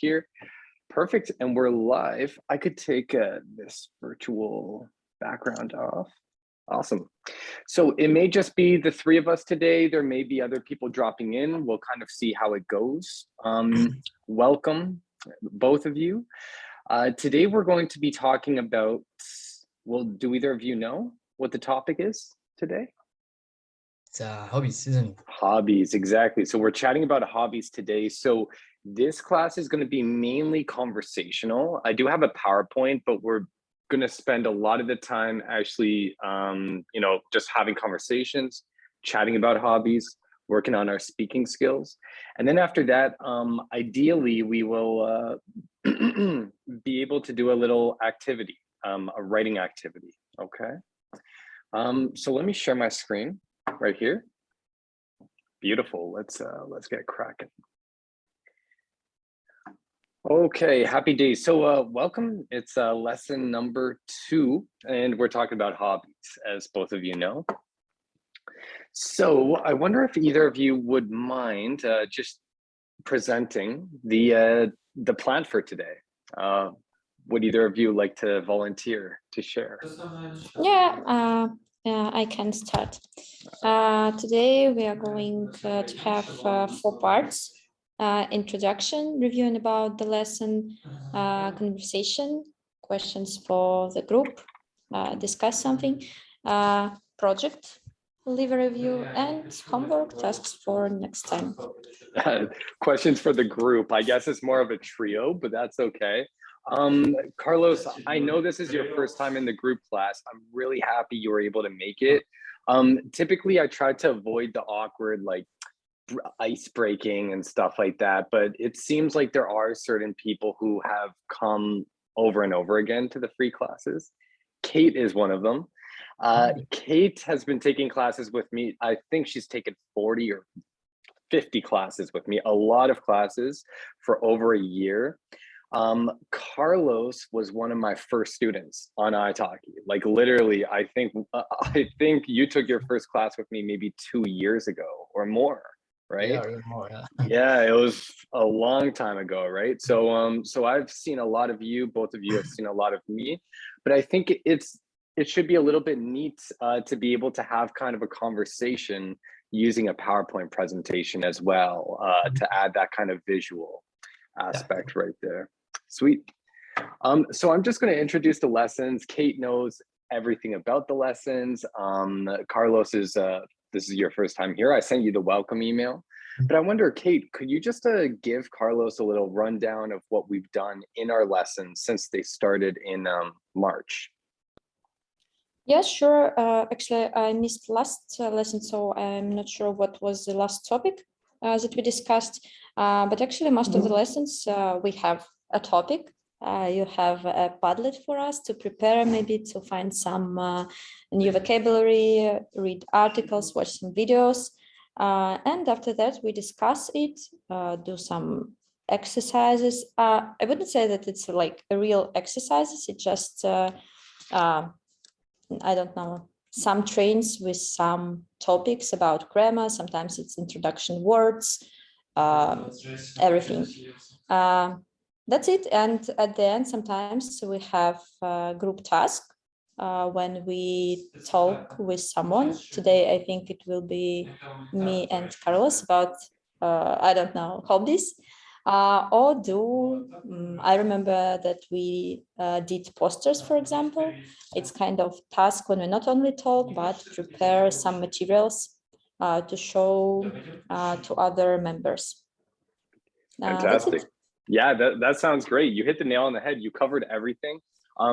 here. Perfect, and we're live. I could take this virtual background off. Awesome. So it may just be the three of us today. There may be other people dropping in. We'll kind of see how it goes. Welcome, both of you. Today we're going to be talking about, well, do either of you know what the topic is today? It's hobbies, isn't it? Hobbies, exactly. So we're chatting about hobbies today. So this class is going to be mainly conversational. I do have a PowerPoint, but we're going to spend a lot of the time actually, just having conversations, chatting about hobbies, working on our speaking skills. And then after that, ideally, we will be able to do a little activity, a writing activity, okay? So let me share my screen right here. Beautiful, let's get cracking. Okay, happy days. So welcome, it's lesson number 2, and we're talking about hobbies, as both of you know. So I wonder if either of you would mind just presenting the plan for today. Would either of you like to volunteer to share? Yeah, I can start. Today we are going to have 4 parts. Introduction, reviewing about the lesson, conversation, questions for the group, discuss something, project, leave a review, and homework tasks for next time. Questions for the group. I guess it's more of a trio, but that's okay. Carlos, I know this is your first time in the group class. I'm really happy you were able to make it. Typically, I try to avoid the awkward, like, ice breaking and stuff like that, but it seems like there are certain people who have come over and over again to the free classes. Kate is one of them. Kate has been taking classes with me. I think she's taken 40 or 50 classes with me, a lot of classes for over a year. Carlos was one of my first students on italki. Like literally, I think you took your first class with me maybe 2 years ago or more. Right? Yeah, even more, yeah. Yeah, it was a long time ago, right? So so I've seen a lot of you, both of you have seen a lot of me, but I think it should be a little bit neat to be able to have kind of a conversation using a PowerPoint presentation as well, to add that kind of visual aspect right there. Sweet. So I'm just going to introduce the lessons. Kate knows everything about the lessons. Carlos is this is your first time here. I sent you the welcome email, but I wonder, Kate, could you just give Carlos a little rundown of what we've done in our lessons since they started in March? Yeah, sure. Actually, I missed last lesson, so I'm not sure what was the last topic that we discussed. But actually, most of the lessons, we have a topic. You have a Padlet for us to prepare, maybe to find some new vocabulary, read articles, watch some videos. And after that, we discuss it, do some exercises. I wouldn't say that it's like a real exercises. It's just, I don't know, some trains with some topics about grammar. Sometimes it's introduction words, everything. That's it. And at the end, sometimes we have a group task when we talk with someone. Today, I think it will be me and Carlos about, I don't know, hobbies. I remember that we did posters, for example. It's kind of task when we not only talk, but prepare some materials to show to other members. Fantastic. Yeah, that sounds great. You hit the nail on the head. You covered everything.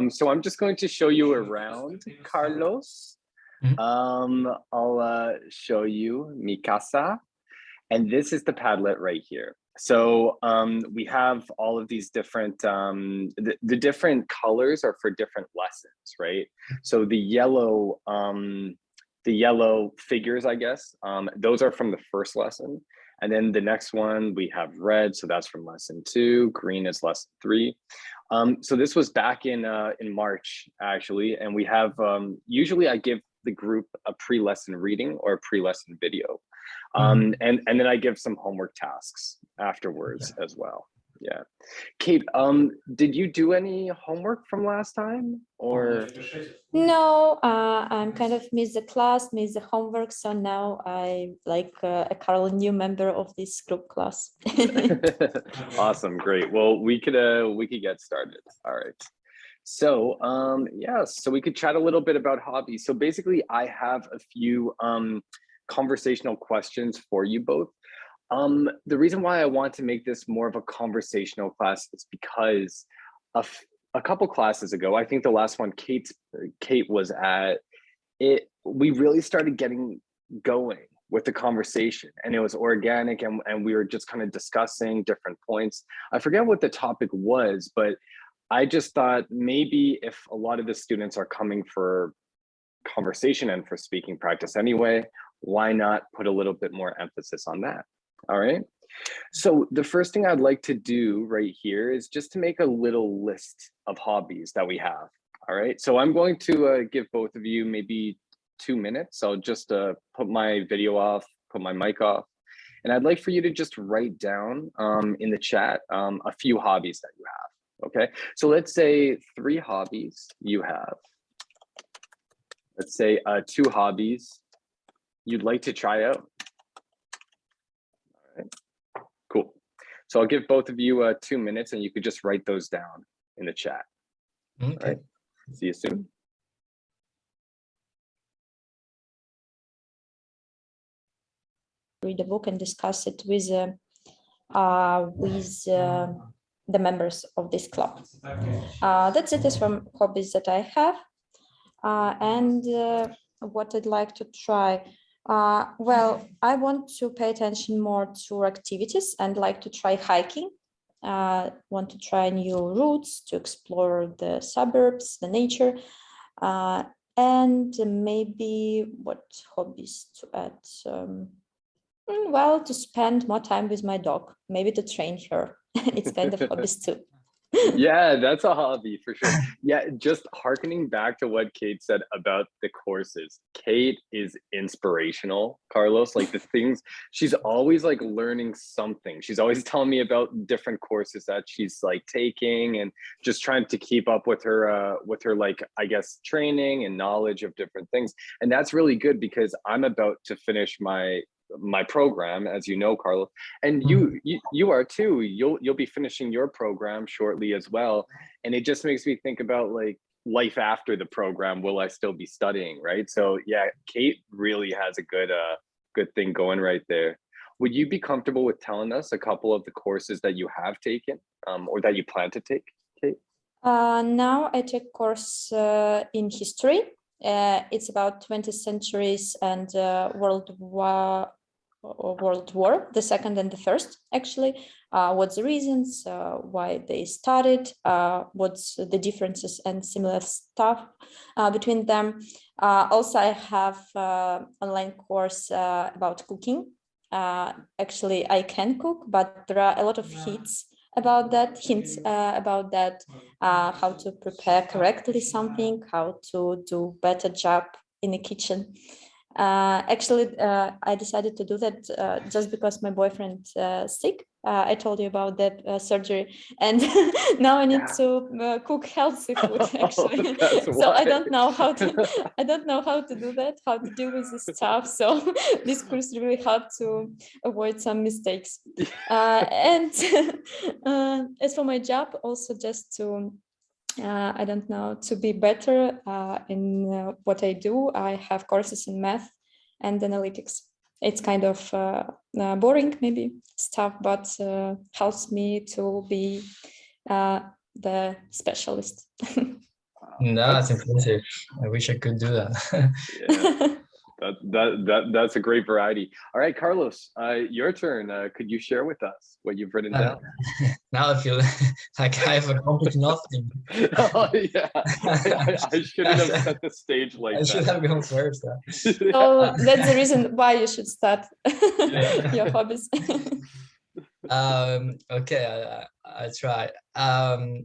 So I'm just going to show you around, Carlos. I'll show you mi casa. And this is the Padlet right here. So we have all of these different, the different colors are for different lessons, right? So the yellow figures, I guess, those are from the first lesson. And then the next one, we have red, so that's from lesson 2. Green is lesson 3. So this was back in March, actually. And we have, usually I give the group a pre-lesson reading or a pre-lesson video. And then I give some homework tasks afterwards as well. Yeah. Kate, did you do any homework from last time or? No, I'm kind of miss the class, miss the homework. So now I like a Carl, new member of this group class. Awesome, great. Well, we could get started. All right. So, yeah, so we could chat a little bit about hobbies. So basically, I have a few conversational questions for you both. The reason why I want to make this more of a conversational class is because a couple classes ago, I think the last one Kate was at, we really started getting going with the conversation, and it was organic, and we were just kind of discussing different points. I forget what the topic was, but I just thought maybe if a lot of the students are coming for conversation and for speaking practice anyway, why not put a little bit more emphasis on that? All right. So the first thing I'd like to do right here is just to make a little list of hobbies that we have. All right. So I'm going to give both of you maybe 2 minutes. I'll just put my video off, put my mic off, and I'd like for you to just write down in the chat a few hobbies that you have. Okay. So let's say 3 hobbies you have. Let's say 2 hobbies you'd like to try out. All right, cool. So I'll give both of you 2 minutes and you could just write those down in the chat. Okay. All right, see you soon. Read the book and discuss it with the members of this club. That's it as from hobbies that I have. And what I'd like to try. Well, I want to pay attention more to activities and like to try hiking. Want to try new routes to explore the suburbs, the nature, and maybe what hobbies to add. Well, to spend more time with my dog, maybe to train her. It's kind of hobbies too. Yeah, that's a hobby for sure. Yeah, just harkening back to what Kate said about the courses. Kate is inspirational, Carlos. Like the things, she's always like learning something. She's always telling me about different courses that she's like taking and just trying to keep up with her like, I guess, training and knowledge of different things. And that's really good because I'm about to finish my program, as you know, Carlos, and you are too. You'll be finishing your program shortly as well, and it just makes me think about like life after the program. Will I still be studying, right? So yeah, Kate really has a good thing going right there. Would you be comfortable with telling us a couple of the courses that you have taken or that you plan to take, Kate? Now I take course in history. It's about 20th centuries and World War, the second and the first, actually. What's the reasons, why they started, what's the differences and similar stuff between them. Also, I have online course about cooking. Actually, I can cook, but there are a lot of hints about that, how to prepare correctly something, how to do better job in the kitchen. Actually, I decided to do that just because my boyfriend sick. I told you about that surgery, and now I need to cook healthy food. Actually, so I don't know how to. I don't know how to do that. How to deal with this stuff. So this course really hard to avoid some mistakes. And as for my job, also just to. I don't know, to be better in what I do. I have courses in math and analytics. It's kind of boring, maybe stuff, but helps me to be the specialist. No, that's impressive. I wish I could do that. Yeah. That's a great variety. All right, Carlos, your turn. Could you share with us what you've written down? Now I feel like I have accomplished nothing. Oh, yeah, I shouldn't have set the stage like that. I should have gone first. So that's the reason why you should start your hobbies. Okay, I try.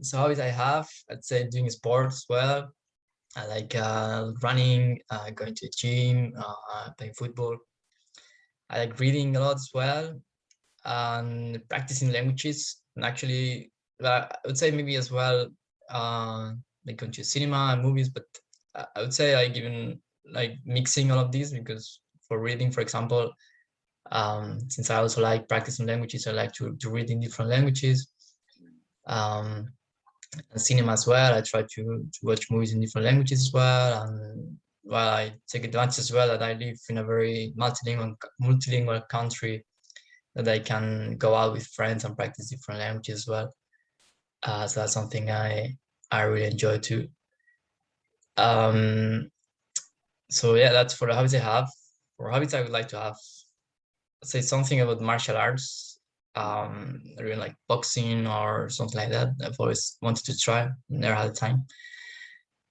So hobbies I have, I'd say doing sports as well. I like running, going to the gym, playing football. I like reading a lot as well, and practicing languages. And actually, I would say maybe as well, like going to cinema and movies, but I would say like even like mixing all of these, because for reading, for example, since I also like practicing languages, I like to read in different languages. And cinema as well, I try to watch movies in different languages as well. And while I take advantage as well that I live in a very multilingual country, that I can go out with friends and practice different languages as well. So that's something I really enjoy too. So yeah, that's for the hobbies I have. For hobbies I would like to have, say something about martial arts, really like boxing or something like that. I've always wanted to try, never had the time.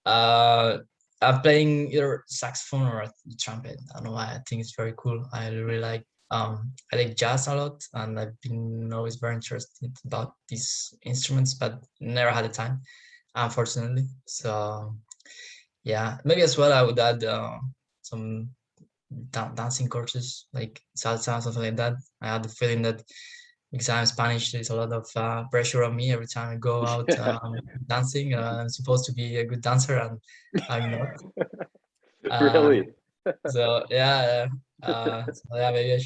I'm playing either saxophone or the trumpet. I don't know why, I think it's very cool. I really like I like jazz a lot, and I've been always very interested about these instruments, but never had the time, unfortunately. So yeah, maybe as well I would add some dancing courses like salsa, something like that. I had the feeling that because I'm Spanish, there's a lot of pressure on me every time I go out dancing. I'm supposed to be a good dancer, and I'm not. Really? So yeah, so yeah, maybe I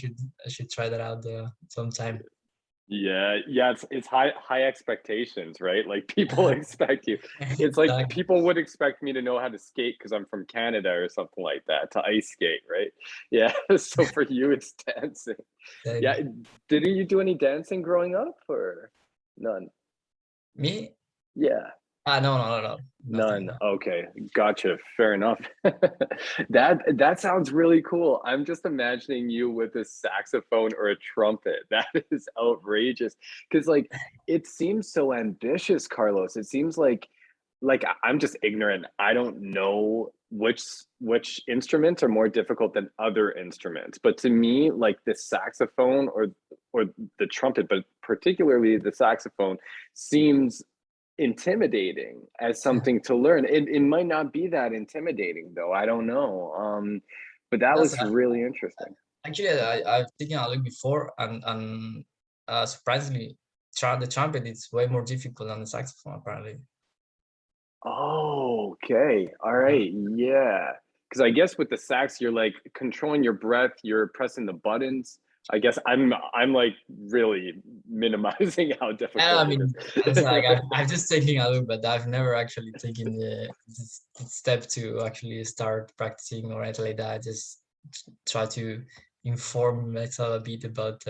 should try that out sometime. Yeah, it's high expectations, right? Like people expect you. It's like Exactly. people would expect me to know how to skate because I'm from Canada or something like that, to ice skate, right? Yeah. So for you, it's dancing. Yeah. Didn't you do any dancing growing up or none? Me? Yeah. No, nothing. None. Okay, gotcha. Fair enough. That sounds really cool. I'm just imagining you with a saxophone or a trumpet. That is outrageous. Because like it seems so ambitious, Carlos. It seems like I'm just ignorant. I don't know which instruments are more difficult than other instruments. But to me, like the saxophone or the trumpet, but particularly the saxophone, seems intimidating as something to learn. It might not be that intimidating though. I don't know. But that That's looks really interesting. actually I've taken a look before, and surprisingly, the trumpet is way more difficult than the saxophone apparently. Oh, okay. All right. Yeah. Because I guess with the sax, you're like controlling your breath, you're pressing the buttons. I guess I'm like really minimizing how I difficult it mean, it's like I've just taken a look, but I've never actually taken the step to actually start practicing or anything like that. I just try to inform myself a bit about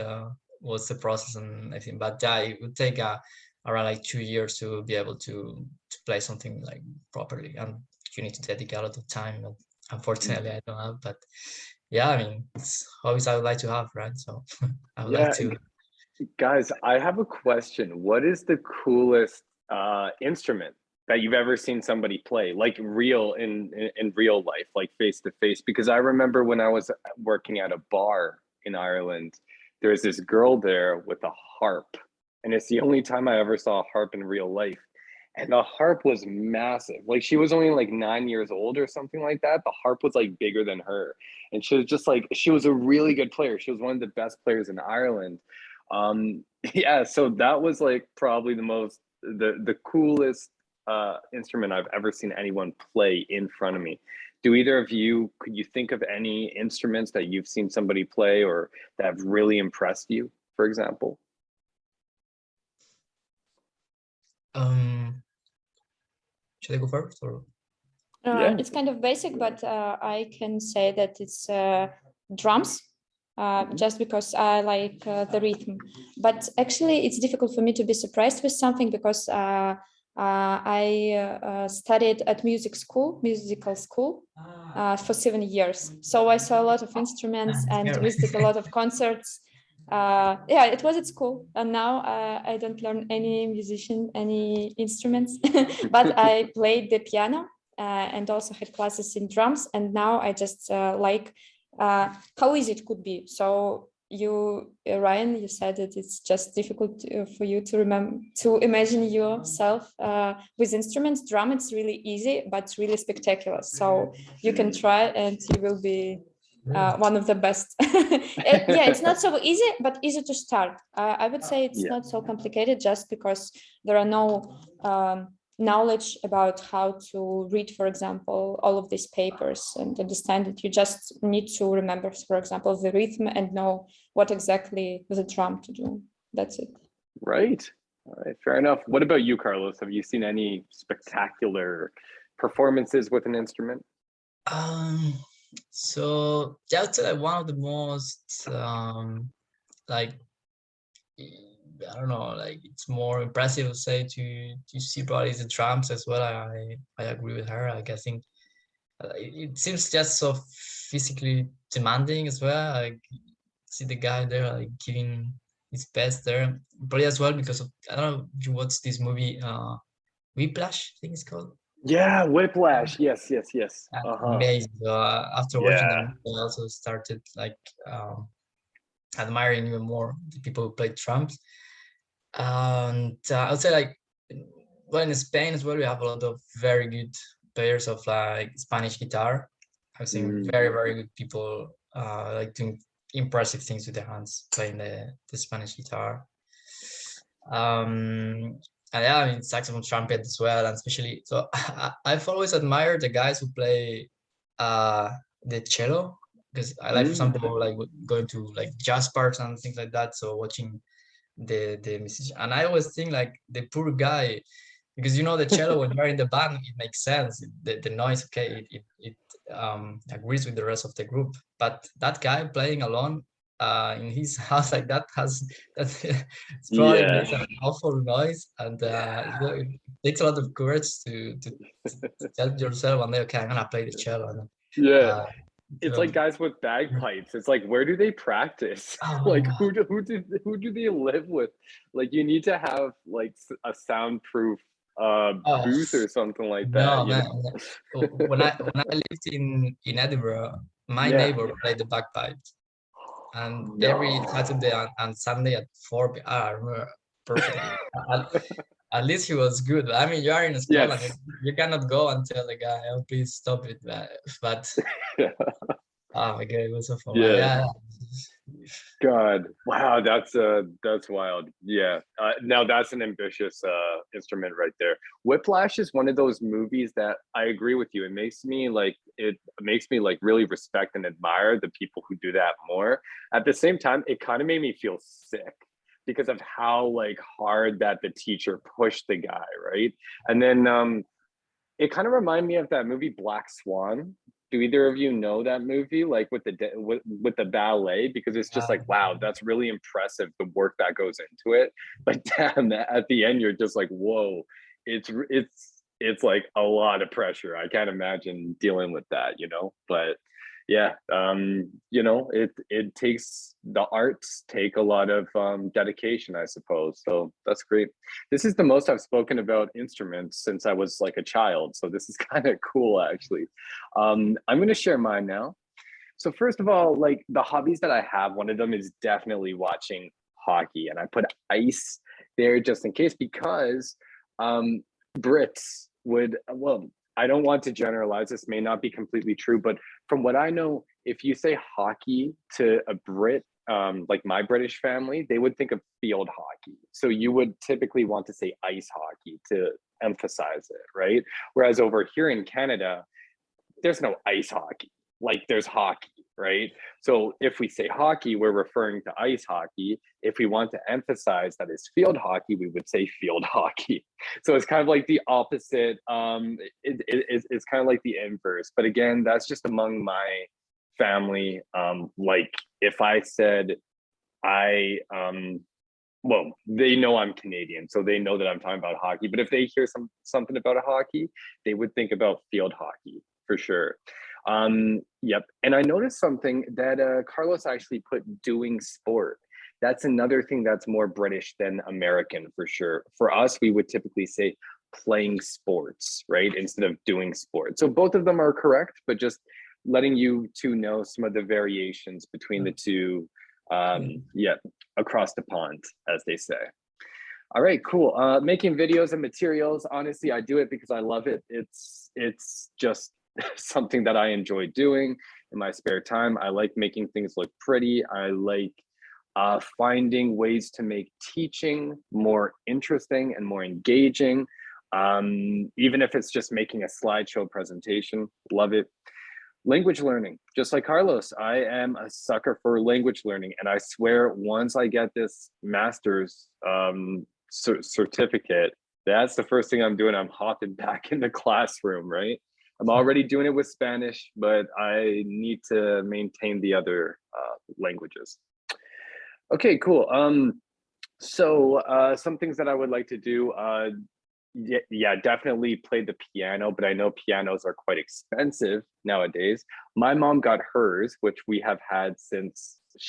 what's the process and everything. But yeah, it would take around like 2 years to be able to play something like properly, and you need to dedicate a lot of time. But unfortunately, I don't have. But yeah, I mean, it's hobbies I would like to have, right? So I would like Yeah, to. guys, I have a question. What is the coolest instrument that you've ever seen somebody play, like real in real life, like face to face? Because I remember when I was working at a bar in Ireland, there was this girl there with a harp, and it's the only time I ever saw a harp in real life. And the harp was massive. Like she was only like 9 years old or something like that. The harp was like bigger than her. And she was just like, she was a really good player. She was one of the best players in Ireland. Yeah, so that was like probably the coolest instrument I've ever seen anyone play in front of me. Do either of you, could you think of any instruments that you've seen somebody play or that have really impressed you, for example? Um, should I go first or? Yeah. It's kind of basic, but I can say that it's drums, just because I like the rhythm. But actually, it's difficult for me to be surprised with something because I studied at musical school for 7 years. So I saw a lot of instruments and visited a lot of concerts. Yeah, it was at school, and now I don't learn any instruments, but I played the piano and also had classes in drums. And now I just like how easy it could be. So you, Ryan, you said that it's just difficult for you to imagine yourself with instruments. Drum, it's really easy, but really spectacular. So you can try, and you will be one of the best. Yeah, it's not so easy, but easy to start. I would say it's not so complicated just because there are no knowledge about how to read, for example, all of these papers and understand it. You just need to remember, for example, the rhythm and know what exactly the drum to do. That's it. Right. All right. Fair enough. What about you, Carlos? Have you seen any spectacular performances with an instrument? So yeah, I'd say like one of the most like I don't know, like it's more impressive to say to see probably the drums as well. I agree with her. Like I think it seems just so physically demanding as well. Like see the guy there like giving his best there, probably as well because of I don't know if you watched this movie Whiplash, I think it's called. Yeah, Whiplash. Yes, yes, yes. Uh-huh. Amazing. So, after watching Yeah. them, I also started like admiring even more the people who play drums. And I would say like, well, in Spain as well, we have a lot of very good players of like Spanish guitar. I've seen very, very good people like doing impressive things with their hands playing the Spanish guitar. And yeah, I mean, saxophone, trumpet as well, and especially so I've always admired the guys who play the cello because I like, for example, like going to like jazz parts and things like that. So watching the musician, and I always think like the poor guy, because you know the cello when you're in the band it makes sense, the noise, okay, it agrees with the rest of the group, but that guy playing alone in his house like that has that it's probably Yeah. makes an awful noise, and you know, it takes a lot of courage to tell yourself one day, okay, I'm gonna play the cello, and Yeah. uh, It's like guys with bagpipes. It's like, where do they practice? Like, oh, who do they live with? Like, you need to have like a soundproof oh, booth or something like that, no, you man. know? When I lived in Edinburgh, my Yeah. neighbor played the bagpipes, and every No. Saturday and Sunday at 4 p.m. I remember perfectly. At least he was good. I mean, you are in Scotland, Yes. you cannot go and tell the guy, "Oh, please stop it." But oh my god, it was so fun. But Yeah. yeah, God, wow, that's wild. Yeah, now that's an ambitious instrument right there. Whiplash is one of those movies that I agree with you. It makes me like really respect and admire the people who do that more. At the same time, it kind of made me feel sick because of how like hard that the teacher pushed the guy, right? And then it kind of reminded me of that movie Black Swan. Do either of you know that movie, like with the ballet? Because it's just uh, like, wow, that's really impressive, the work that goes into it. But damn, at the end, you're just like, whoa, it's like a lot of pressure. I can't imagine dealing with that, you know. But yeah, it takes the arts take a lot of dedication, I suppose. So that's great. This is the most I've spoken about instruments since I was like a child. So this is kind of cool, actually. I'm going to share mine now. So first of all, like the hobbies that I have, one of them is definitely watching hockey, and I put ice there just in case because um, Brits would. Well, I don't want to generalize. This may not be completely true, but from what I know, if you say hockey to a Brit, like my British family, they would think of field hockey. So you would typically want to say ice hockey to emphasize it, right? Whereas over here in Canada, there's no ice hockey. Like there's hockey, right? So if we say hockey, we're referring to ice hockey. If we want to emphasize that it's field hockey, we would say field hockey. So it's kind of like the opposite. It's kind of like the inverse. But again, that's just among my family. Like if I said well, they know I'm Canadian, so they know that I'm talking about hockey. But if they hear something about a hockey, they would think about field hockey for sure. Yep. And I noticed something that Carlos actually put doing sport. That's another thing that's more British than American for sure. For us, we would typically say playing sports, right? Instead of doing sports. So both of them are correct, but just letting you two know some of the variations between the two. Yeah, across the pond, as they say. All right, cool. Making videos and materials. Honestly, I do it because I love it. It's just something that I enjoy doing in my spare time. I like making things look pretty. I like finding ways to make teaching more interesting and more engaging. Even if it's just making a slideshow presentation, love it. Language learning, just like Carlos, I am a sucker for language learning. And I swear, once I get this master's certificate, that's the first thing I'm doing. I'm hopping back in the classroom, right? I'm already doing it with Spanish, but I need to maintain the other languages. Okay, cool. So some things that I would like to do, yeah, definitely play the piano, but I know pianos are quite expensive nowadays. My mom got hers, which she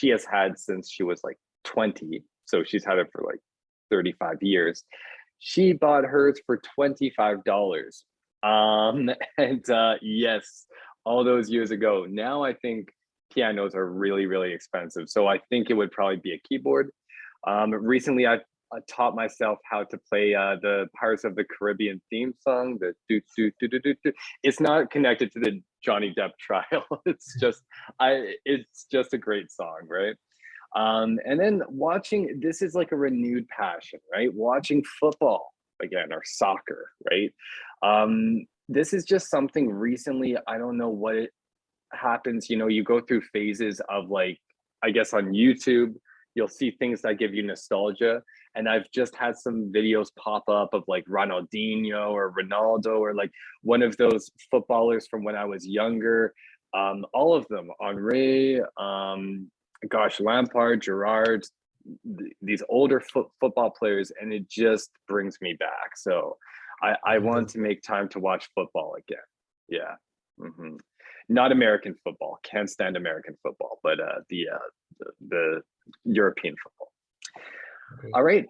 has had since she was like 20. So she's had it for like 35 years. She bought hers for $25. And yes, all those years ago. Now I think pianos are really, really expensive. So I think it would probably be a keyboard. Recently, I taught myself how to play the Pirates of the Caribbean theme song. The do do do do do do. It's not connected to the Johnny Depp trial. It's just a great song, right? And then watching, this is like a renewed passion, right? Watching football again, or soccer, right? This is just something recently. I don't know what it happens. You know, you go through phases of like, I guess on YouTube, you'll see things that give you nostalgia. And I've just had some videos pop up of like Ronaldinho or Ronaldo or like one of those footballers from when I was younger. All of them, Henri, Lampard, Gerrard, these older football players, and it just brings me back. So I want to make time to watch football again. Yeah. Mm-hmm. Not American football. Can't stand American football, but the European football. All right,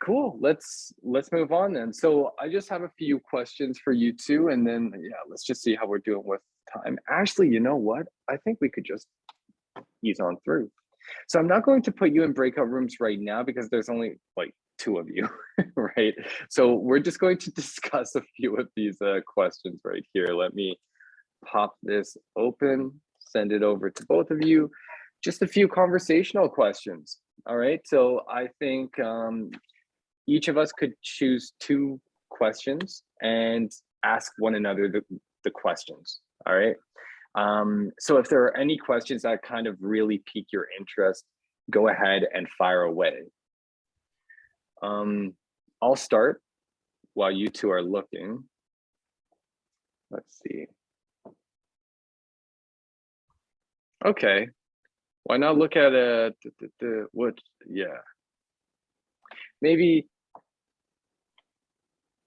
cool. Let's move on then. So I just have a few questions for you two, and then yeah, let's just see how we're doing with time. Ashley, you know what? I think we could just ease on through. So I'm not going to put you in breakout rooms right now because there's only like 2 of you, right? So we're just going to discuss a few of these questions right here. Let me pop this open, send it over to both of you. Just a few conversational questions. All right, so I think each of us could choose 2 questions and ask one another the questions. All right. So if there are any questions that kind of really pique your interest, go ahead and fire away. I'll start while you 2 are looking. Let's see. Okay, why not look at what? Yeah, maybe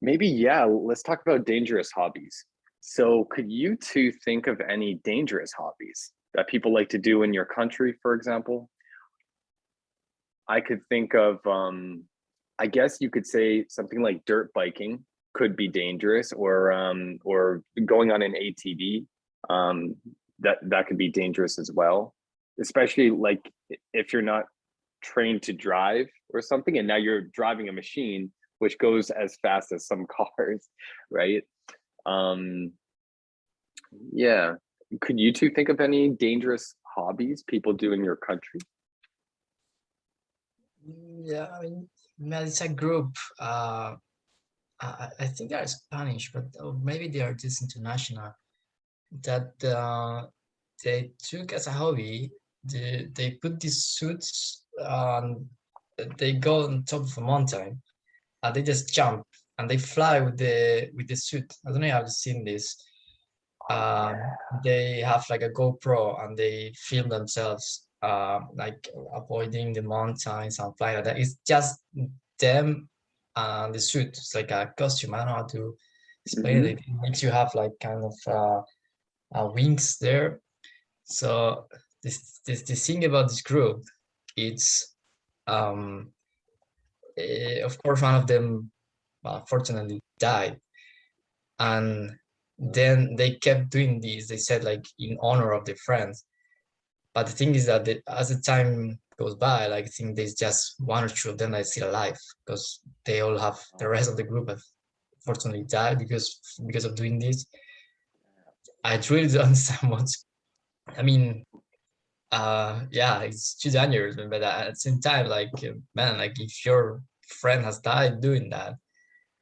yeah. Let's talk about dangerous hobbies. So, could you 2 think of any dangerous hobbies that people like to do in your country, for example? I could think of, I guess you could say something like dirt biking could be dangerous, or going on an ATV. That could be dangerous as well, especially like if you're not trained to drive or something, and now you're driving a machine which goes as fast as some cars, right? Yeah, could you 2 think of any dangerous hobbies people do in your country? Yeah, I mean, it's a group. I think they are Spanish, but maybe they are just international. That they took as a hobby. They put these suits on. They go on top of a mountain, and they just jump and they fly with the suit. I don't know if you've seen this. They have like a GoPro and they film themselves like avoiding the mountains and flying like that. It's just them and the suit. It's like a costume. I don't know how to explain it. It makes you have like kind of wings there. So this thing about this group, it's of course one of them fortunately died, and then they kept doing this. They said like in honor of their friends, but the thing is that as the time goes by, like I think there's just 1 or 2 of them that are still alive because they all have the rest of the group have fortunately died because of doing this. I really don't understand what's. I mean, yeah, it's too dangerous, but at the same time, like, man, like if your friend has died doing that,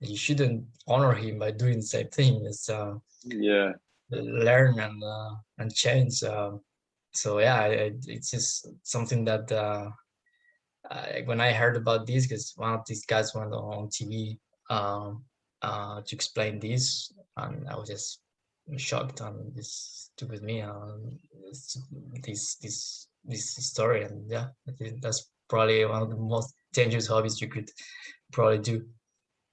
you shouldn't honor him by doing the same thing. It's Yeah. learn and change. So yeah, it's just something that when I heard about this, because one of these guys went on TV to explain this, and I was just shocked and this took with me this story, and yeah, I think that's probably one of the most dangerous hobbies you could probably do.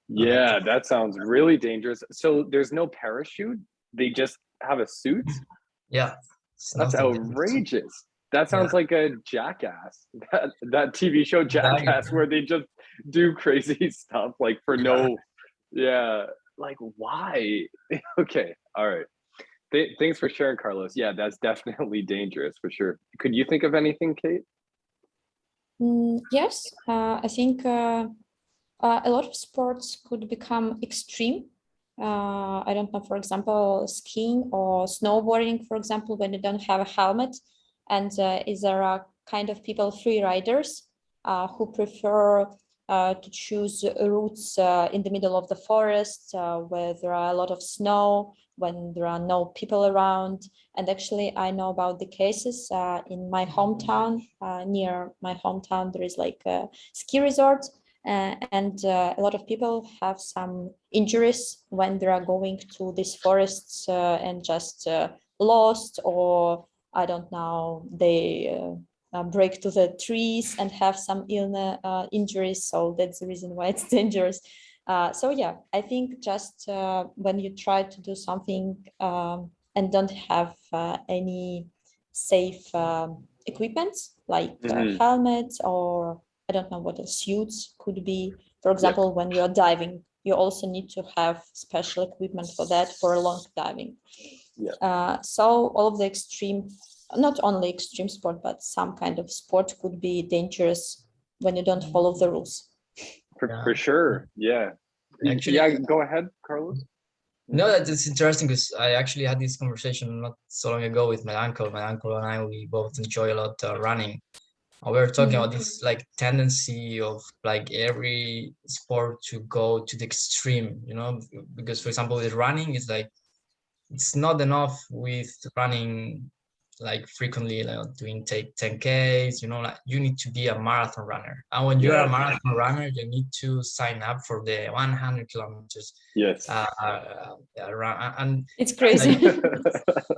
Yeah, that sounds really dangerous. So there's no parachute? They just have a suit? Yeah, it's That's nothing dangerous. outrageous. That Yeah, sounds like a Jackass. That TV show exactly. Jackass where they just do crazy stuff like for Yeah. no, yeah, like why? Okay, all right. Thanks for sharing, Carlos. Yeah, that's definitely dangerous for sure. Could you think of anything, Kate? Yes, I think a lot of sports could become extreme. I don't know, for example, skiing or snowboarding, for example, when you don't have a helmet. And is there are kind of people, free riders, who prefer to choose routes in the middle of the forest where there are a lot of snow, when there are no people around. And actually, I know about the cases in my hometown. Near my hometown, there is like a ski resort, and a lot of people have some injuries when they are going to these forests and just lost, or I don't know, they break to the trees and have some injuries. So that's the reason why it's dangerous. So yeah, I think just when you try to do something and don't have any safe equipments like helmets, or I don't know what else, suits could be. For example, when you're diving, you also need to have special equipment for that, for long diving. So all of the extreme, not only extreme sport, but some kind of sport could be dangerous when you don't follow the rules. For sure. Yeah. Actually, yeah, go ahead, Carlos. No, that's interesting because I actually had this conversation not so long ago with my uncle. My uncle and I, we both enjoy a lot running. We were talking about this like tendency of like every sport to go to the extreme, you know, because for example, with running, it's like it's not enough with running like frequently, like doing take 10Ks, you know, like you need to be a marathon runner. And when you're a marathon runner, you need to sign up for the 100 kilometers. Yes. And it's crazy.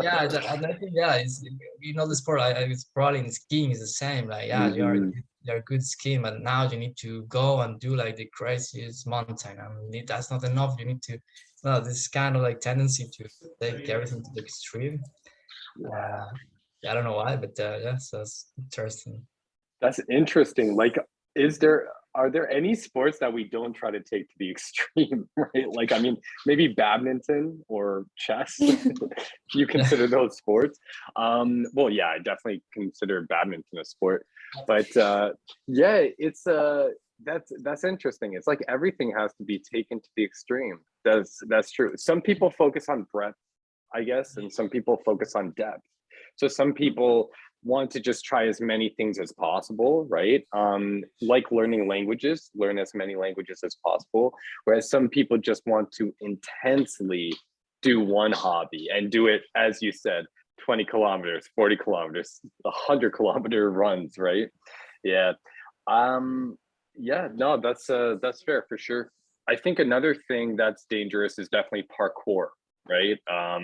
Yeah, and I think, yeah, it's, you know, the sport, it's probably in skiing is the same. Like, yeah, you're good skiing, but now you need to go and do like the craziest mountain. And that's not enough. You need to, no, this kind of like tendency to take everything to the extreme. I don't know why, but yeah, so that's interesting. That's interesting. Like, are there any sports that we don't try to take to the extreme, right? Like, I mean, maybe badminton or chess. You consider those sports? Well, yeah, I definitely consider badminton a sport, but yeah, it's that's interesting. It's like everything has to be taken to the extreme. That's true. Some people focus on breadth, I guess, and some people focus on depth. So some people want to just try as many things as possible, right? Like learning languages, learn as many languages as possible. Whereas some people just want to intensely do one hobby and do it, as you said, 20 kilometers, 40 kilometers, 100-kilometer runs, right? Yeah. Yeah, no, that's fair for sure. I think another thing that's dangerous is definitely parkour, right?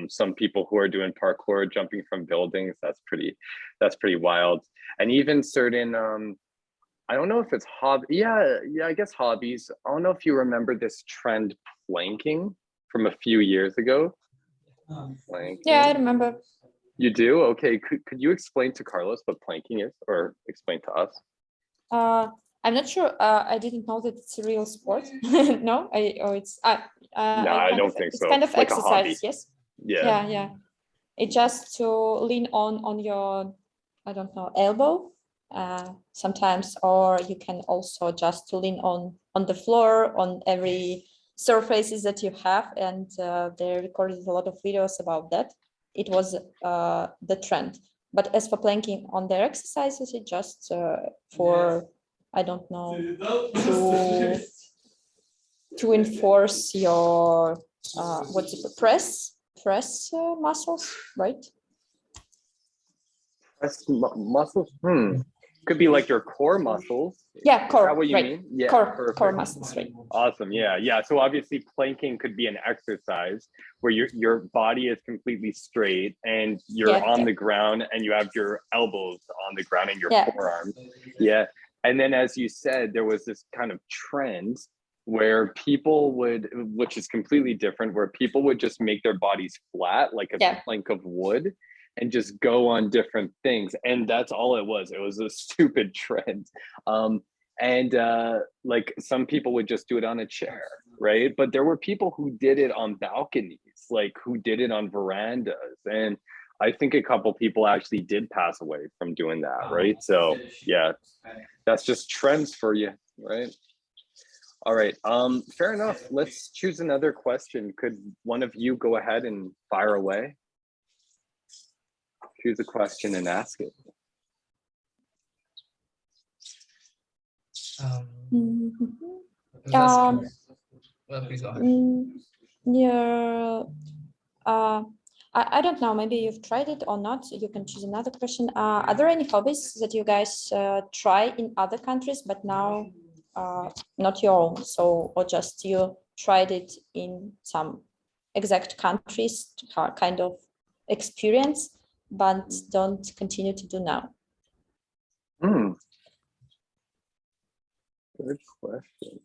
Some people who are doing parkour, jumping from buildings, that's pretty wild. And even certain, I don't know if it's I guess hobbies. I don't know if you remember this trend, planking, from a few years ago. Planking. Yeah, I remember. You do? Okay. Could you explain to Carlos what planking is, or explain to us? I'm not sure. I didn't know that it's a real sport. No, it's No, I don't think it's so. kind of Like a hobby. exercise. Yes. Yeah. Yeah. It's just to lean on your, I don't know, elbow sometimes, or you can also just to lean on the floor, on every surfaces that you have. And they recorded a lot of videos about that. it was the trend. But as for planking on their exercises, it just for, I don't know, to enforce your what's it, press muscles, right? Muscles. Could be like your core muscles. Yeah, core. Is that what you right. mean? Yeah, core muscles, right? Awesome. Yeah. So obviously, planking could be an exercise where your body is completely straight and you're on the ground, and you have your elbows on the ground and your forearms. Yeah. And then, as you said, there was this kind of trend where people would, which is completely different, where people would just make their bodies flat like a plank of wood and just go on different things. And that's all it was. It was a stupid trend. Like some people would just do it on a chair, right? But there were people who did it on balconies, like who did it on verandas. And I think a couple people actually did pass away from doing that, right? So yeah, that's just trends for you, right? All right, fair enough. Let's choose another question. Could one of you go ahead and fire away? Choose a question and ask it. Please go ahead. Yeah. I don't know, maybe you've tried it or not. You can choose another question. Are there any hobbies that you guys try in other countries, but now not your own? So, or just you tried it in some exact countries, kind of experience, but don't continue to do now? Good question.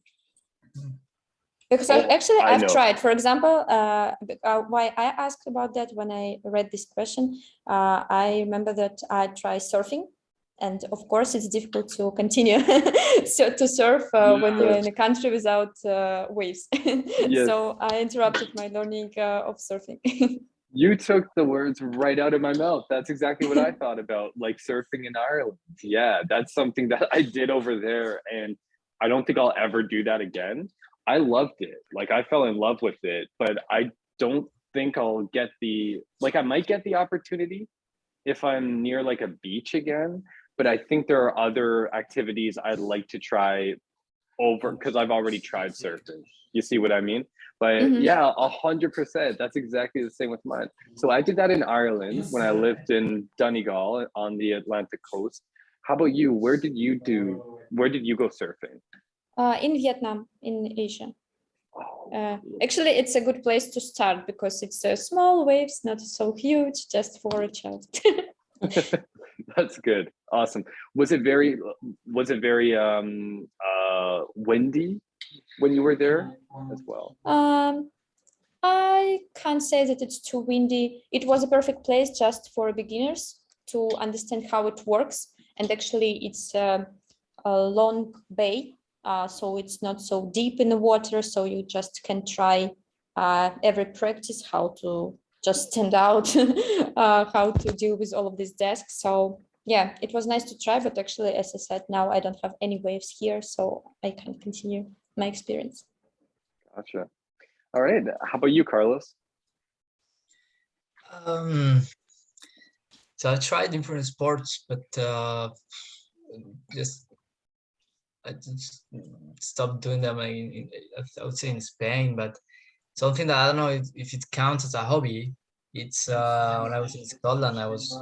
Because actually I've tried, for example, why I asked about that when I read this question, I remember that I tried surfing, and of course it's difficult to continue to surf when you're in a country without waves. So I interrupted my learning of surfing. You took the words right out of my mouth. That's exactly what I thought about, like surfing in Ireland. Yeah, that's something that I did over there, and I don't think I'll ever do that again. I loved it. Like I fell in love with it, but I don't think I'll get I might get the opportunity if I'm near like a beach again, but I think there are other activities I'd like to try over, because I've already tried surfing. You see what I mean? But yeah, 100%. That's exactly the same with mine. So I did that in Ireland when I lived in Donegal on the Atlantic coast. How about you? Where did you go surfing? In Vietnam, in Asia. Actually, it's a good place to start because it's small waves, not so huge, just for a child. That's good. Awesome. Was it very windy when you were there as well? I can't say that it's too windy. It was a perfect place just for beginners to understand how it works. And actually, it's a long bay. So it's not so deep in the water, so you just can try every practice how to just stand out, how to deal with all of these desks. So yeah, it was nice to try, but actually, as I said, now I don't have any waves here, so I can continue my experience. Gotcha. All right, how about you, Carlos? So I tried different sports, but I just stopped doing them. I would say in Spain, but something that I don't know if it counts as a hobby. It's when I was in Scotland, I was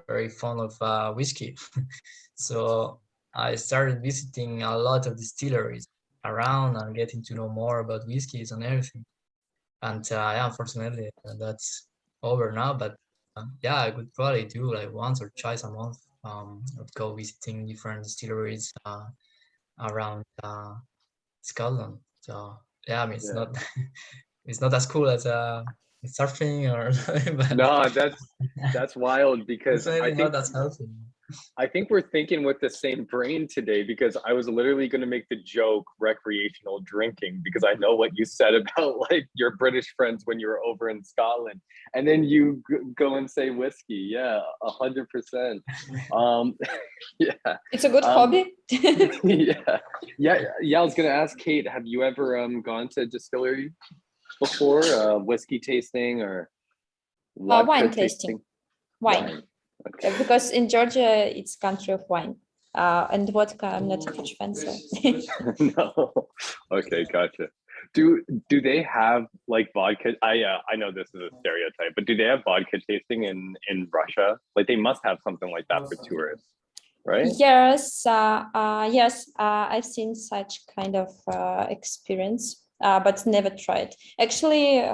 very fond of whiskey. So I started visiting a lot of distilleries around and getting to know more about whiskeys and everything. And yeah, unfortunately, that's over now. But yeah, I could probably do like once or twice a month. I would go visiting different distilleries around Scotland. So yeah, I mean, it's not it's not as cool as surfing or but No, that's wild, because it's maybe not as healthy. I think we're thinking with the same brain today, because I was literally going to make the joke recreational drinking, because I know what you said about like your British friends when you were over in Scotland, and then you go and say whiskey. Yeah, 100%. Yeah, it's a good hobby. yeah. I was going to ask Kate, have you ever gone to a distillery before, whiskey tasting or? Wine tasting. Wine. Okay. Because in Georgia, it's country of wine. And vodka, I'm not a huge fan, so. No. Okay, gotcha. Do they have like vodka? I know this is a stereotype, but do they have vodka tasting in Russia? Like they must have something like that for tourists, right? Yes, I've seen such kind of experience, but never tried. Actually,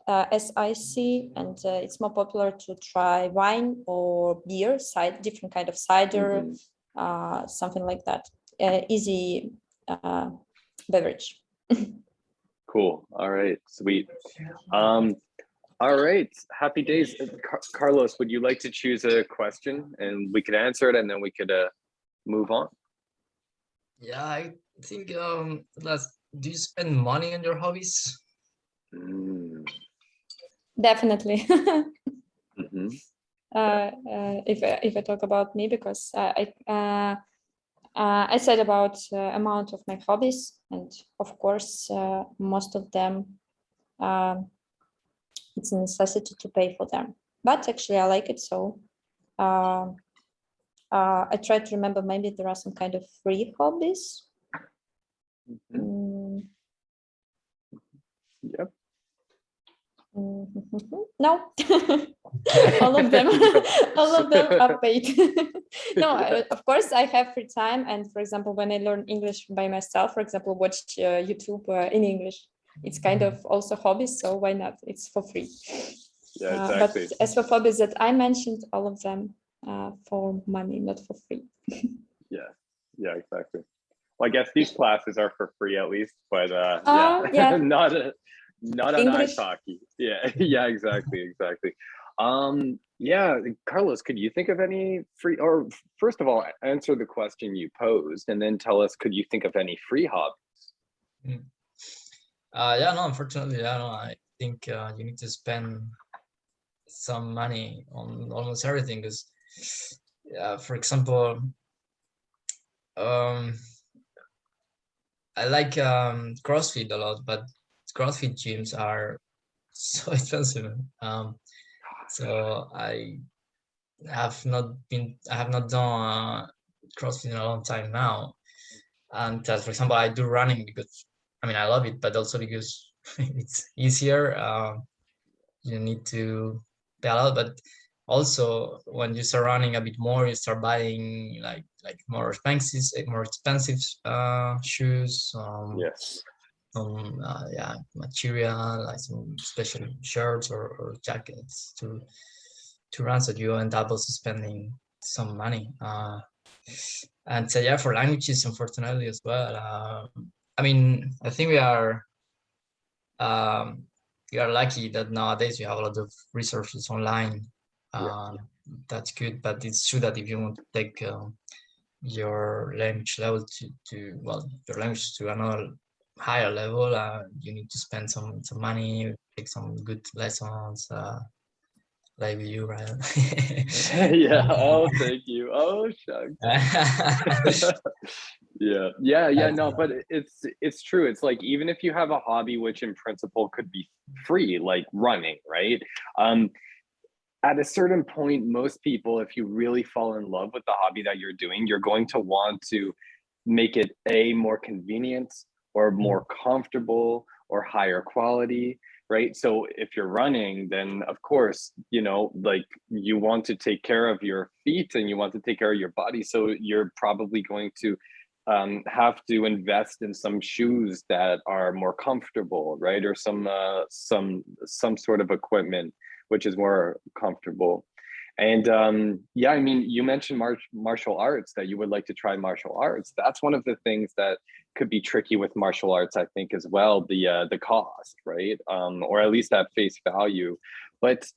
as I see, and it's more popular to try wine or beer, different kind of cider, something like that. Easy beverage. Cool. All right, sweet. All right, happy days. Carlos, would you like to choose a question and we could answer it and then we could move on? Yeah, I think last, do you spend money on your hobbies? Mm. Definitely. Mhm. If I talk about me, because I said about amount of my hobbies, and of course, most of them, it's a necessity to pay for them. But actually, I like it, so I try to remember. Maybe there are some kind of free hobbies. Mhm. Yep. No, all of them, all of them are paid. No, of course I have free time, and for example, when I learn English by myself, for example, watch YouTube in English, it's kind of also hobbies, so why not? It's for free. Yeah, exactly. But as for hobbies that I mentioned, all of them for money, not for free. Yeah, exactly. Well, I guess these classes are for free at least, but yeah, Yeah, not on ice English. hockey. Yeah, yeah, exactly. Yeah, Carlos, could you think of any free, or first of all, answer the question you posed and then tell us, could you think of any free hobbies? Mm. Yeah, no, unfortunately, yeah, no, I think you need to spend some money on almost everything. Because, for example, um, I like CrossFit a lot, but CrossFit gyms are so expensive. So I have not done CrossFit in a long time now. And for example, I do running because I mean I love it, but also because it's easier. You need to pedal, but also when you start running a bit more, you start buying more expensive shoes. Yes. Yeah, material like some special shirts or jackets to run, so you end up also spending some money. And so yeah, for languages, unfortunately as well. I mean, I think um, we are lucky that nowadays we have a lot of resources online. Yeah. That's good, but it's true that if you want to take your language level your language to another higher level, you need to spend some money, take some good lessons, like you, right? Yeah. Oh, thank you. Oh, shucks. Yeah, no, but it's true. It's like even if you have a hobby which in principle could be free, like running, right? At a certain point, most people, if you really fall in love with the hobby that you're doing, you're going to want to make it a more convenient or more comfortable or higher quality, right? So if you're running, then of course, like you want to take care of your feet and you want to take care of your body. So you're probably going to have to invest in some shoes that are more comfortable, right? Or some sort of equipment which is more comfortable. And yeah, I mean, you mentioned martial arts, that you would like to try martial arts. That's one of the things that could be tricky with martial arts, I think, as well. The cost, right? Or at least at face value. But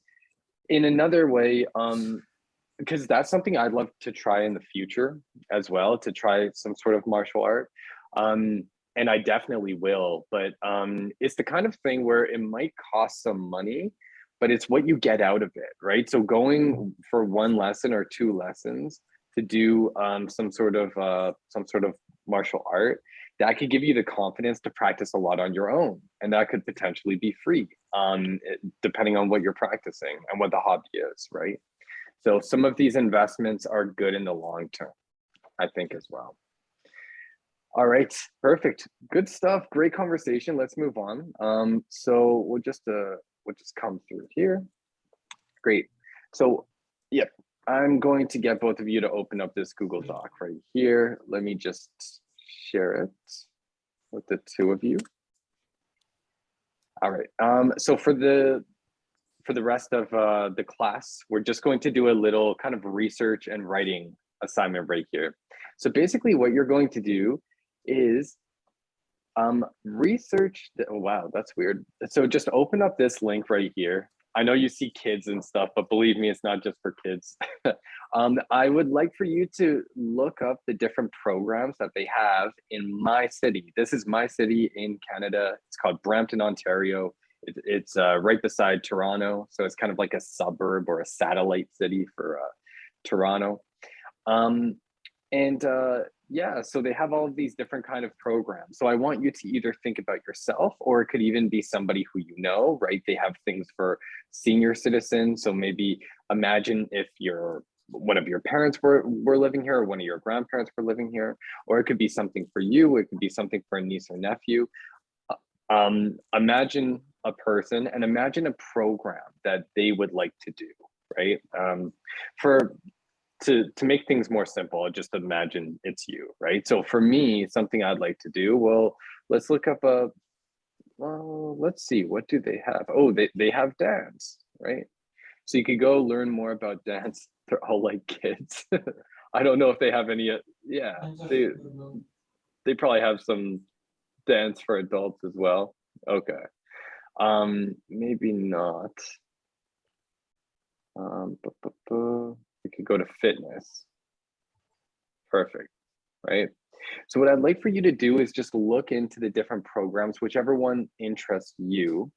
in another way, because that's something I'd love to try in the future as well, to try some sort of martial art. And I definitely will, but it's the kind of thing where it might cost some money, but it's what you get out of it, right? So going for one lesson or two lessons to do some sort of martial art, that could give you the confidence to practice a lot on your own. And that could potentially be free, depending on what you're practicing and what the hobby is, right? So some of these investments are good in the long term, I think, as well. All right, perfect. Good stuff. Great conversation. Let's move on. So we'll just come through here. Great. So, yeah, I'm going to get both of you to open up this Google Doc right here. Let me just share it with the two of you. All right. So for the rest of the class, we're just going to do a little kind of research and writing assignment right here. So basically what you're going to do is research. Oh, wow, that's weird. So just open up this link right here. I know you see kids and stuff, but believe me, it's not just for kids. I would like for you to look up the different programs that they have in my city. This is my city in Canada. It's called Brampton, Ontario. It's right beside Toronto. So it's kind of like a suburb or a satellite city for Toronto. Yeah, so they have all of these different kind of programs. So I want you to either think about yourself, or it could even be somebody who you know, right? They have things for senior citizens. So maybe imagine if one of your parents were living here, or one of your grandparents were living here, or it could be something for you. It could be something for a niece or nephew. Imagine a person and imagine a program that they would like to do, right? To make things more simple, just imagine it's you, right? So for me, something I'd like to do, well, let's look up let's see, what do they have? Oh, they have dance, right? So you could go learn more about dance. They're all like kids. I don't know if they have any, yeah, they probably have some dance for adults as well. Okay. Maybe not. We could go to fitness. Perfect, right? So what I'd like for you to do is just look into the different programs, whichever one interests you.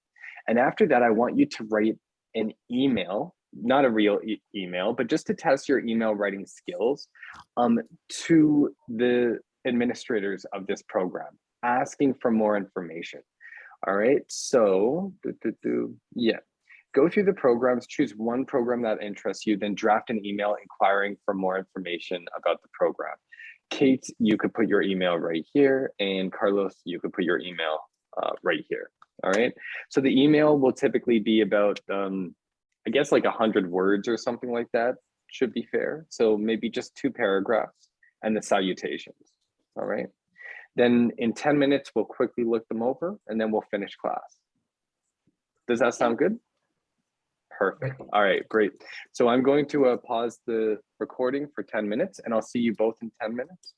And after that, I want you to write an email, not a real email, but just to test your email writing skills, to the administrators of this program, asking for more information. All right, so yeah. Go through the programs, choose one program that interests you, then draft an email inquiring for more information about the program. Kate, you could put your email right here, and Carlos, you could put your email right here. All right. So the email will typically be about, I guess, like 100 words or something like that. Should be fair. So maybe just 2 paragraphs and the salutations. All right. Then in 10 minutes, we'll quickly look them over, and then we'll finish class. Does that sound good? Perfect. All right, great. So I'm going to pause the recording for 10 minutes, and I'll see you both in 10 minutes.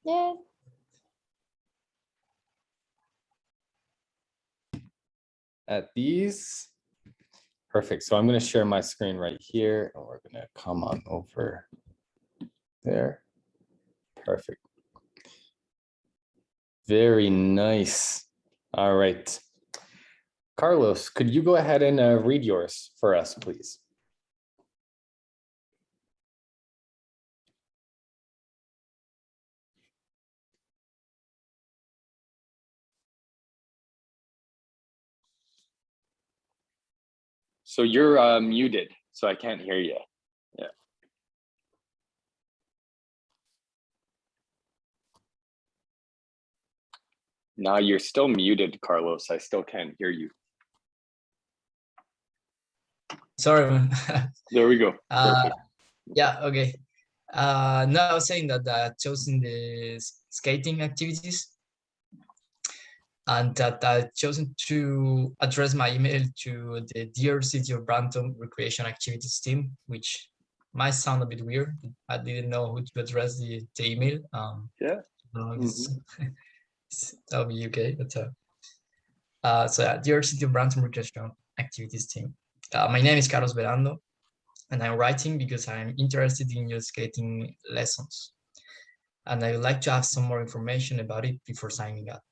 Yeah. At these. Perfect. So I'm going to share my screen right here, and we're going to come on over there. Perfect. Very nice. All right. Carlos, could you go ahead and read yours for us, please? So you're muted, so I can't hear you. Yeah. No, you're still muted, Carlos. I still can't hear you. Sorry. There we go. Yeah, okay. No, I was saying that I chosen the skating activities, and that I chosen to address my email to the Dear City of Brampton Recreation Activities team, which might sound a bit weird. I didn't know who to address the email. Yeah. That'll be okay. But so yeah, Dear City of Brampton Recreation Activities team. My name is Carlos Verando, and I'm writing because I'm interested in your skating lessons, and I would like to have some more information about it before signing up.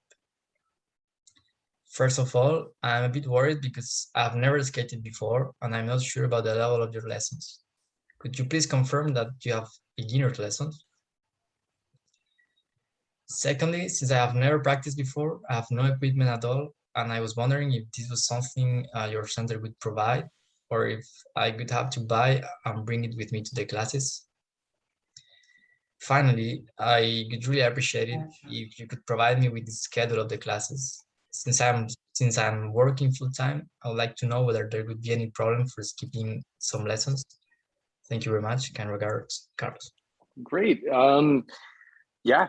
First of all, I'm a bit worried because I've never skated before, and I'm not sure about the level of your lessons. Could you please confirm that you have beginner lessons? Secondly, since I have never practiced before, I have no equipment at all, and I was wondering if this was something your center would provide, or if I could have to buy and bring it with me to the classes. Finally, I could really appreciate it if you could provide me with the schedule of the classes. Since I'm working full time, I would like to know whether there would be any problem for skipping some lessons. Thank you very much. Kind regards, Carlos. Great. Yeah.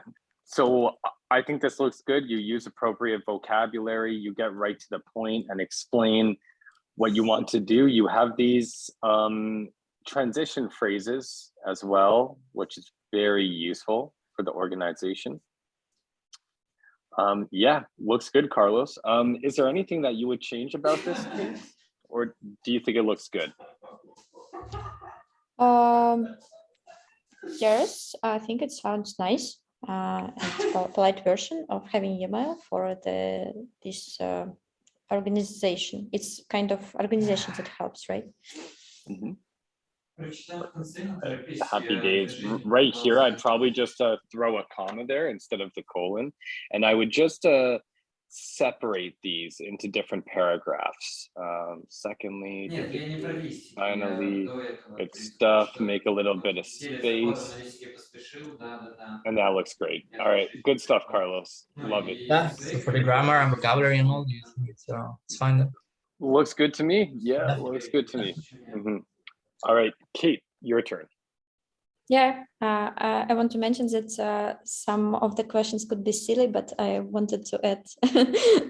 So I think this looks good. You use appropriate vocabulary. You get right to the point and explain what you want to do. You have these transition phrases as well, which is very useful for the organization. Yeah, looks good, Carlos. Is there anything that you would change about this case, or do you think it looks good? Yes, I think it sounds nice. And a polite version of having email for this organization. It's kind of organization that helps, right? Happy days. Right here, I'd probably just throw a comma there instead of the colon, and I would just separate these into different paragraphs. Secondly, finally, good stuff. Make a little bit of space, and that looks great. All right, good stuff, Carlos. Love it. Yeah. So for the grammar and vocabulary and all, do you think it's fine? Then? Looks good to me. Yeah, looks good to me. All right, Kate, your turn. Yeah, I want to mention that some of the questions could be silly, but I wanted to add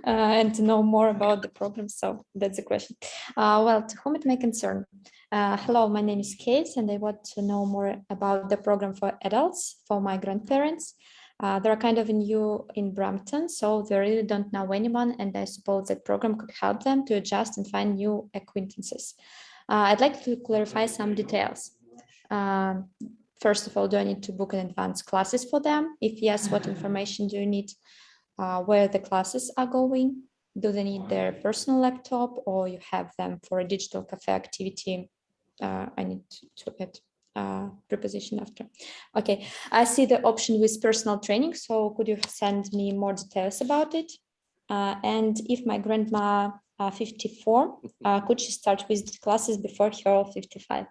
and to know more about the program. So that's the question. Well, to whom it may concern. Hello, my name is Kate, and I want to know more about the program for adults, for my grandparents. They're kind of new in Brampton, so they really don't know anyone, and I suppose that program could help them to adjust and find new acquaintances. I'd like to clarify some details. First of all, do I need to book an advanced classes for them? If yes, what information do you need? Where the classes are going? Do they need their personal laptop, or you have them for a digital cafe activity? I need to add preposition after. Okay, I see the option with personal training. So could you send me more details about it? And if my grandma 54, could she start with the classes before her 55?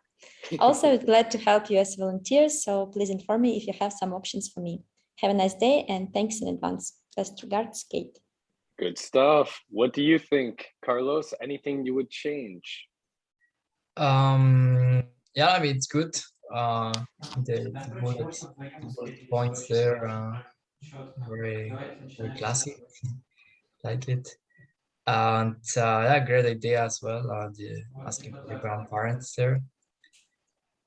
Also, glad to help you as volunteers, so please inform me if you have some options for me. Have a nice day and thanks in advance. Best regards, Kate. Good stuff. What do you think, Carlos? Anything you would change? Yeah, I mean, it's good. The bullet points there, very classic, like it. And yeah, great idea as well. The asking for the grandparents there.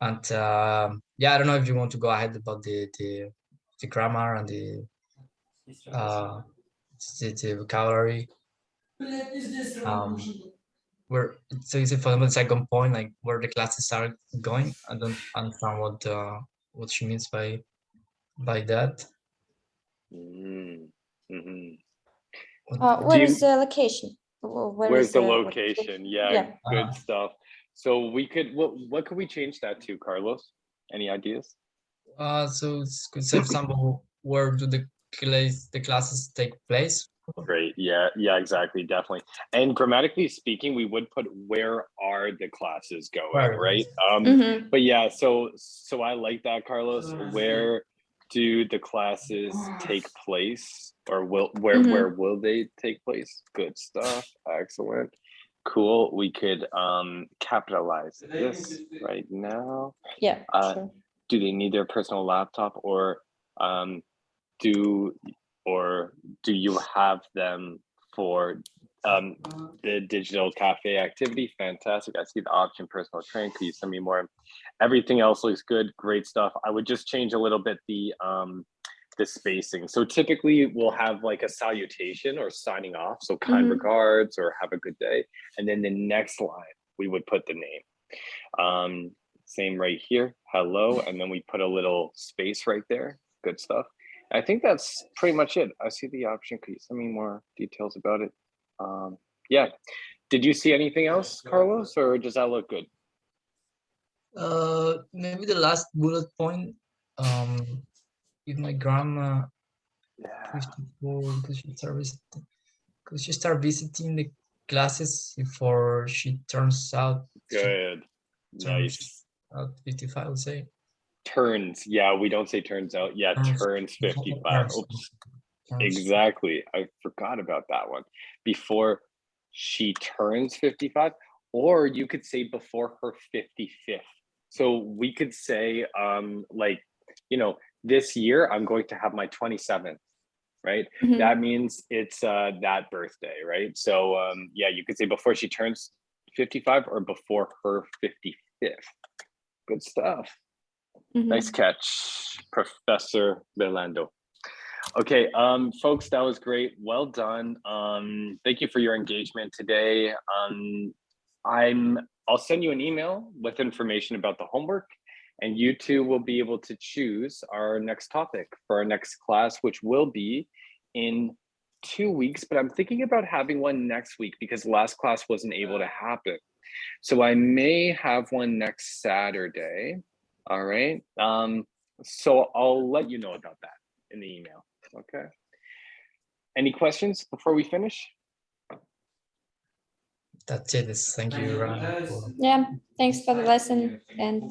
And yeah, I don't know if you want to go ahead about the grammar and the vocabulary. Where so is it for the second point, like where the classes are going? I don't understand what she means by that. Where is the location? Where's the location? Yeah, good stuff. So we could, what could we change that to, Carlos? Any ideas? So could say, for example, where do the classes take place? Great. Yeah, exactly. Definitely. And grammatically speaking, we would put where are the classes going, right? But yeah, so I like that, Carlos. Where do the classes take place, or where will they take place? Good stuff. Excellent. Cool. We could capitalize this right now. Yeah, sure. Do they need their personal laptop, or do you have them for the digital cafe activity? Fantastic. I see the option personal training. Could you send me more? Everything else looks good. Great stuff. I would just change a little bit the spacing. So typically we'll have like a salutation or signing off. So kind regards or have a good day. And then the next line, we would put the name. Same right here. Hello. And then we put a little space right there. Good stuff. I think that's pretty much it. I see the option. Could you send me more details about it? Yeah. Did you see anything else, Carlos, or does that look good? Maybe the last bullet point. If my grandma Yeah. 54, could she start visiting the classes before she turns out Good. Nice. 55, I would say. Turns. Yeah, we don't say turns out. Yeah, turns 55. Oops. Exactly. I forgot about that one. Before she turns 55, or you could say before her 55th. So we could say like, this year I'm going to have my 27th, right? Mhm. That means it's that birthday, right? So yeah, you could say before she turns 55 or before her 55th. Good stuff. Mhm. Nice catch, Professor Belando. Okay, folks, that was great. Well done. Thank you for your engagement today. I'll send you an email with information about the homework, and you two will be able to choose our next topic for our next class, which will be in 2 weeks. But I'm thinking about having one next week because last class wasn't able to happen. So I may have one next Saturday. All right. So I'll let you know about that in the email. Okay. Any questions before we finish? That's it. Thank you, Ryan. Yeah, thanks for the lesson and